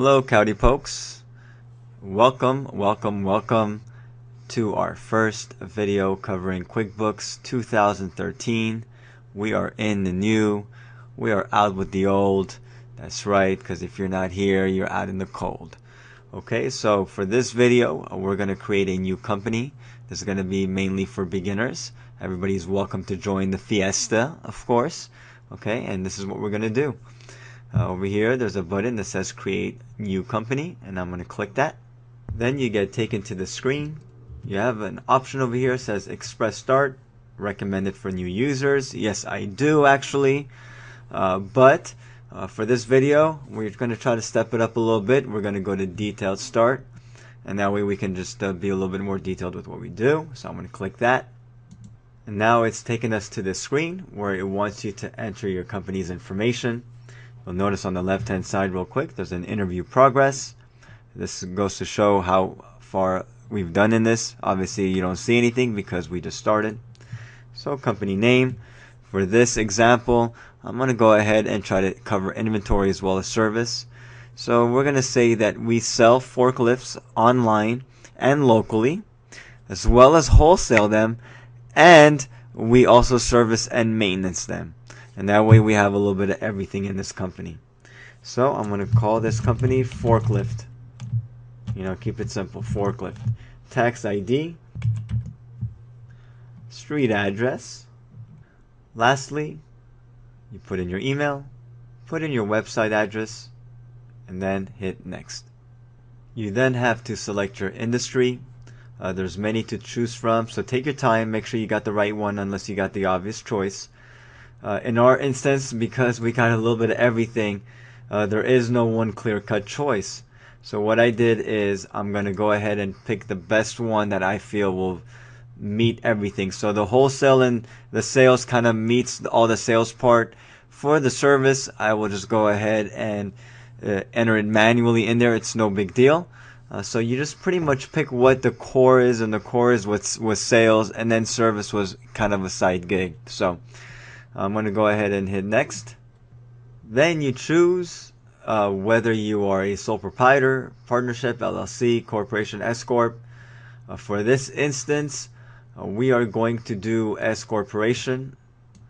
Hello, Cowdy Pokes. Welcome to our first video covering QuickBooks 2013. We are in the new, we are out with the old. That's right, because if you're not here, you're out in the cold. Okay, so for this video, we're going to create a new company. This is going to be mainly for beginners. Everybody's welcome to join the fiesta, of course. Okay, and this is what we're going to do. Over here there's a button that says create new company, and I'm going to click that. Then you get taken to the screen. You have an option over here that says express start, recommended for new users. Yes, I do actually, but for this video we're going to try to step it up a little bit. We're going to go to detailed start, and that way we can just be a little bit more detailed with what we do. So I'm going to click that, and now it's taken us to this screen where it wants you to enter your company's information. You'll notice on the left hand side real quick there's an interview progress. This goes to show how far we've done in this. Obviously you don't see anything because we just started. So company name. For this example I'm going to go ahead and try to cover inventory as well as service. So we're going to say that we sell forklifts online and locally, as well as wholesale them, and we also service and maintenance them. And that way we have a little bit of everything in this company. So I'm going to call this company Forklift. Keep it simple, Forklift. Tax ID, street address. Lastly, you put in your email, put in your website address, and then hit next. You then have to select your industry. There's many to choose from, so take your time, make sure you got the right one unless you got the obvious choice. In our instance, because we got a little bit of everything, there is no one clear-cut choice. So what I did is I'm going to go ahead and pick the best one that I feel will meet everything. So the wholesale and the sales kind of meets all the sales part. For the service, I will just go ahead and enter it manually in there. It's no big deal. So you just pretty much pick what the core is, and the core is was sales, and then service was kind of a side gig. So I'm going to go ahead and hit next. Then you choose whether you are a sole proprietor, partnership, LLC, corporation, S Corp. For this instance, we are going to do S Corporation.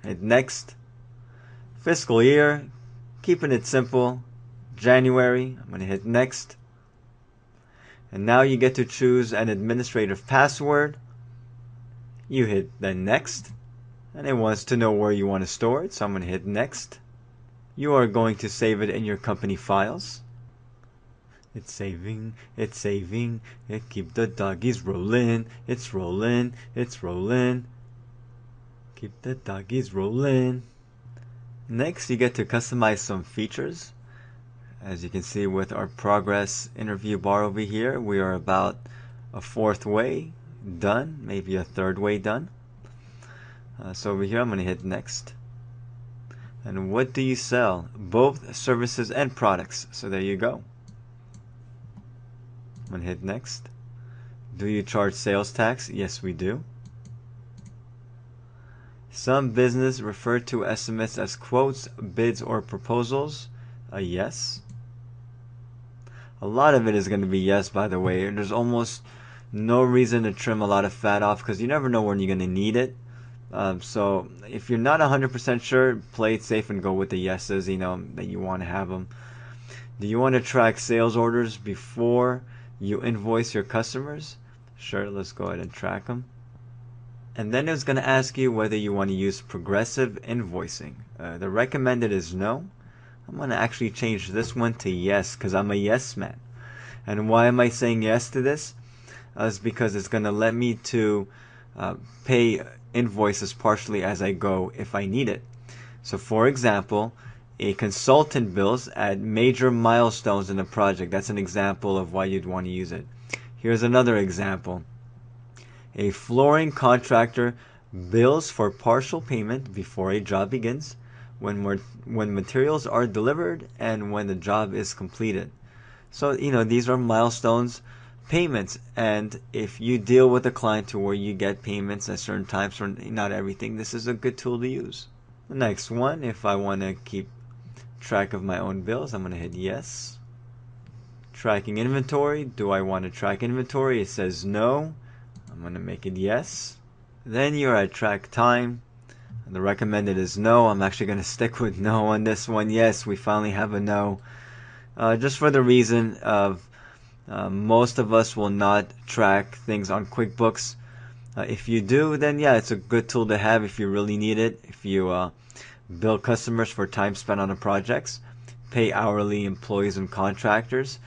Hit next. Fiscal year, keeping it simple, January. I'm going to hit next. And now you get to choose an administrative password. You hit then next. And it wants to know where you want to store it, so I'm going to hit next. You are going to save it in your company files. It's saving, it keep the doggies rolling, it's rolling. Keep the doggies rolling. Next you get to customize some features. As you can see with our progress interview bar over here, we are about a fourth way done, maybe a third way done. So over here I'm going to hit next. And what do you sell? Both services and products. So there you go. I'm going to hit next. Do you charge sales tax? Yes, we do. Some business refer to estimates as quotes, bids, or proposals. Yes. A lot of it is going to be yes, by the way. There's almost no reason to trim a lot of fat off because you never know when you're going to need it. So if you're not 100% sure, play it safe and go with the yeses, that you want to have them. Do you want to track sales orders before you invoice your customers? Sure, let's go ahead and track them. And then it's going to ask you whether you want to use progressive invoicing. The recommended is no. I'm going to actually change this one to yes because I'm a yes man. And why am I saying yes to this? Is because it's going to let me to pay invoices partially as I go if I need it. So for example, a consultant bills at major milestones in a project. That's an example of why you'd want to use it. Here's another example. A flooring contractor bills for partial payment before a job begins, when materials are delivered, and when the job is completed. So these are milestones payments, and if you deal with a client to where you get payments at certain times for not everything, this is a good tool to use. The next one, if I want to keep track of my own bills, I'm going to hit yes. Tracking inventory. Do I want to track inventory? It says no. I'm going to make it yes. Then you're at track time. The recommended is no. I'm actually going to stick with no on this one. Yes, we finally have a no. Just for the reason of most of us will not track things on QuickBooks. If you do, then yeah, it's a good tool to have if you really need it. If you bill customers for time spent on the projects, pay hourly employees and contractors.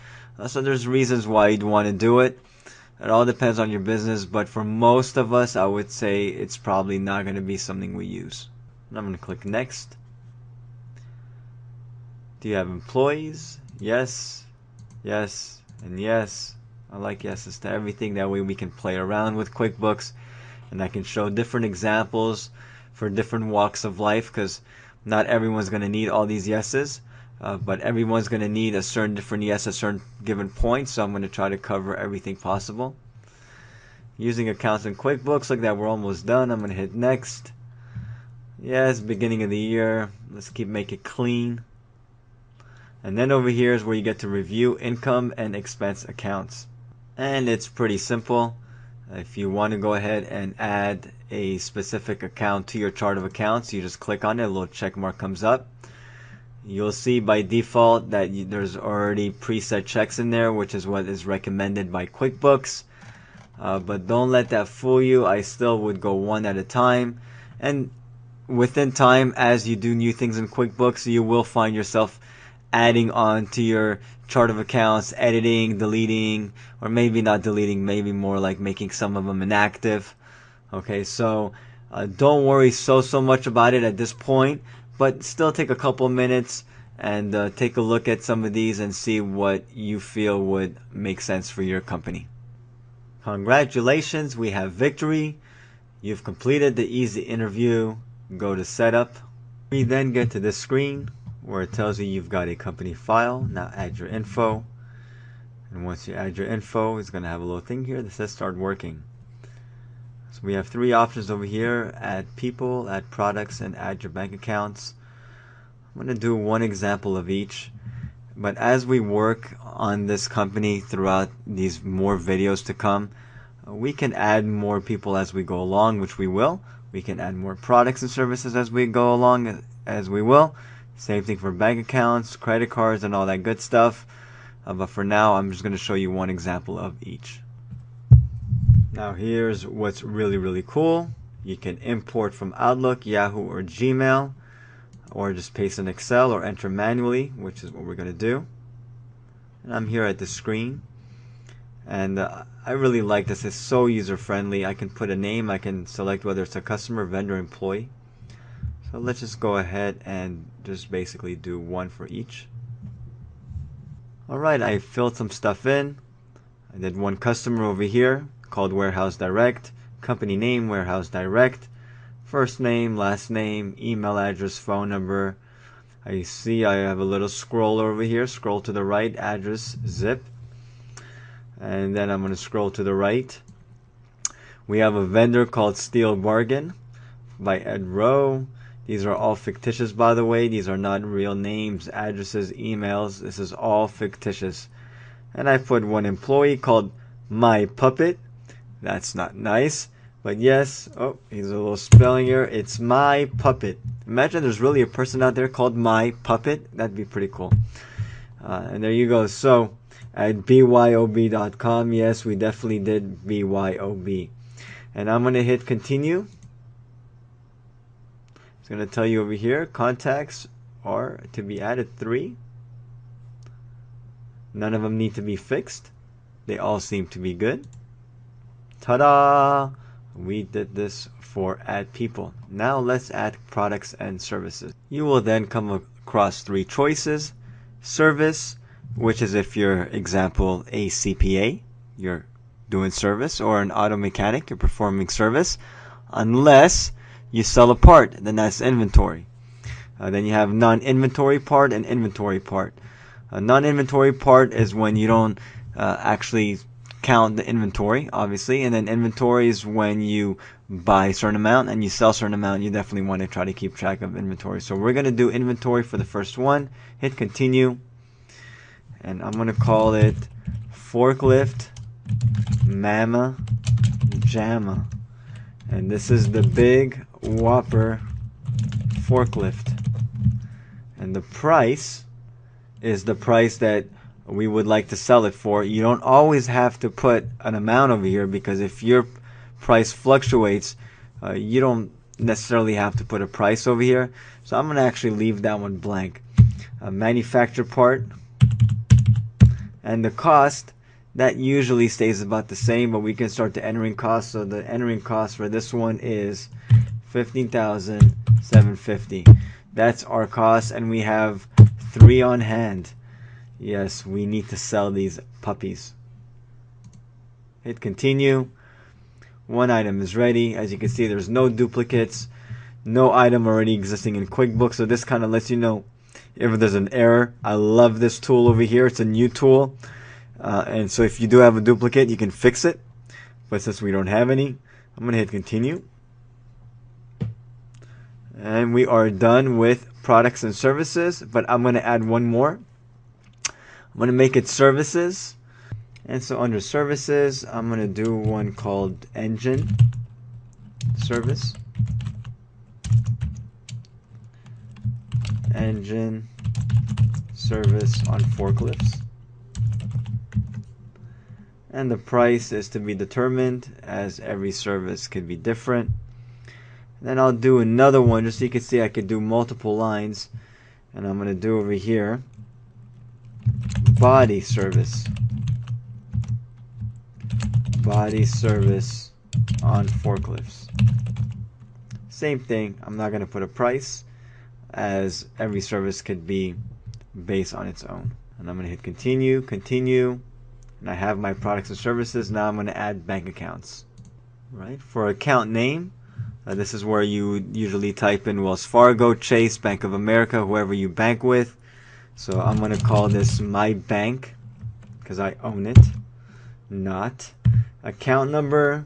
So there's reasons why you'd want to do it. It all depends on your business, but for most of us, I would say it's probably not going to be something we use. And I'm going to click next. Do you have employees? Yes, yes, and yes. I like yeses to everything. That way we can play around with QuickBooks, and I can show different examples for different walks of life, because not everyone's going to need all these yeses. But everyone's going to need a certain different yes at certain given points, so I'm going to try to cover everything possible. Using accounts in QuickBooks, look that we're almost done. I'm going to hit next. Yes, beginning of the year. Let's make it clean. And then over here is where you get to review income and expense accounts. And it's pretty simple. If you want to go ahead and add a specific account to your chart of accounts, you just click on it, a little check mark comes up. You'll see by default that there's already preset checks in there, which is what is recommended by QuickBooks. But don't let that fool you. I still would go one at a time. And within time, as you do new things in QuickBooks, you will find yourself adding on to your chart of accounts, editing, deleting, or maybe not deleting, maybe more like making some of them inactive. Okay, so don't worry so much about it at this point. But still take a couple minutes and take a look at some of these and see what you feel would make sense for your company. Congratulations, we have victory. You've completed the easy interview. Go to setup. We then get to this screen where it tells you you've got a company file. Now add your info. And once you add your info, it's going to have a little thing here that says start working. So we have three options over here: add people, add products, and add your bank accounts. I'm going to do one example of each, but as we work on this company throughout these more videos to come, we can add more people as we go along, which we will. We can add more products and services as we go along, as we will. Same thing for bank accounts, credit cards, and all that good stuff. But for now, I'm just going to show you one example of each. Now here's what's really cool. You can import from Outlook, Yahoo, or Gmail, or just paste in Excel or enter manually, which is what we're going to do. And I'm here at the screen, and I really like this. It's so user friendly. I can put a name, I can select whether it's a customer, vendor, employee. So let's just go ahead and just basically do one for each. Alright, I filled some stuff in. I did one customer over here called Warehouse Direct, company name Warehouse Direct, first name, last name, email address, phone number. I see I have a little scroll over here. Scroll to the right, address, zip, and then I'm going to scroll to the right. We have a vendor called Steel Bargain by Ed Rowe. These are all fictitious, by the way. These are not real names, addresses, emails. This is all fictitious. And I put one employee called My Puppet. That's not nice, but yes. Oh, here's a little spelling error. It's My Puppet. Imagine there's really a person out there called My Puppet. That'd be pretty cool. And there you go. So at byob.com, yes, we definitely did BYOB. And I'm going to hit continue. It's going to tell you over here, contacts are to be added 3. None of them need to be fixed. They all seem to be good. Ta-da! We did this for add people. Now let's add products and services. You will then come across 3 choices. Service, which is if you're, example, a CPA, you're doing service, or an auto mechanic, you're performing service, unless you sell a part, then that's inventory. Then you have non-inventory part and inventory part. A non-inventory part is when you don't actually count the inventory, obviously, and then inventory is when you buy a certain amount and you sell a certain amount. You definitely want to try to keep track of inventory. So we're going to do inventory for the first one. Hit continue, and I'm going to call it forklift, mama, jamma. And this is the big whopper forklift. And the price is the price that we would like to sell it for. You don't always have to put an amount over here, because if your price fluctuates, you don't necessarily have to put a price over here. So I'm going to actually leave that one blank. A manufacturer part, and the cost, that usually stays about the same, but we can start the entering cost. So the entering cost for this one is $15,750. That's our cost, and we have 3 on hand. Yes, we need to sell these puppies. Hit continue. One item is ready. As you can see, there's no duplicates, no item already existing in QuickBooks. So this kind of lets you know if there's an error. I love this tool over here. It's a new tool. And so if you do have a duplicate, you can fix it. But since we don't have any, I'm going to hit continue. And we are done with products and services. But I'm going to add one more. I'm going to make it services. And so under services, I'm going to do one called engine service. Engine service on forklifts. And the price is to be determined, as every service could be different. And then I'll do another one just so you can see I could do multiple lines. And I'm going to do over here body service. Body service on forklifts. Same thing. I'm not going to put a price, as every service could be based on its own. And I'm going to hit continue, continue. And I have my products and services. Now I'm going to add bank accounts. Right. For account name, this is where you usually type in Wells Fargo, Chase, Bank of America, whoever you bank with. So I'm going to call this my bank because I own it. Not. Account number,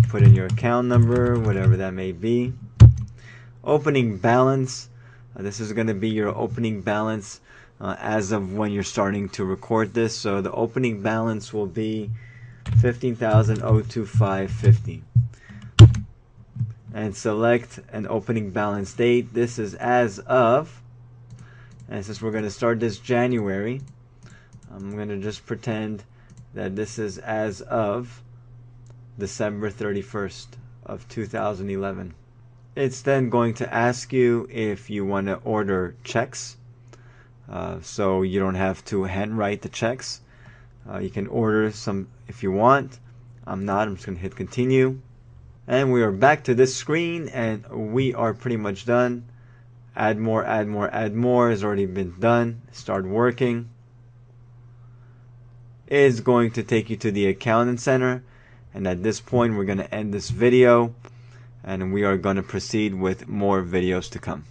put in your account number, whatever that may be. Opening balance, this is going to be your opening balance as of when you're starting to record this. So the opening balance will be $15,025.50. And select an opening balance date. This is as of, and since we're going to start this January, I'm going to just pretend that this is as of December 31st of 2011. It's then going to ask you if you want to order checks, so you don't have to handwrite the checks. You can order some if you want. I'm not. I'm just going to hit continue. And we are back to this screen, and we are pretty much done. Add more, add more, add more has already been done. Start working. Is going to take you to the accounting center, and at this point we're going to end this video, and we are going to proceed with more videos to come.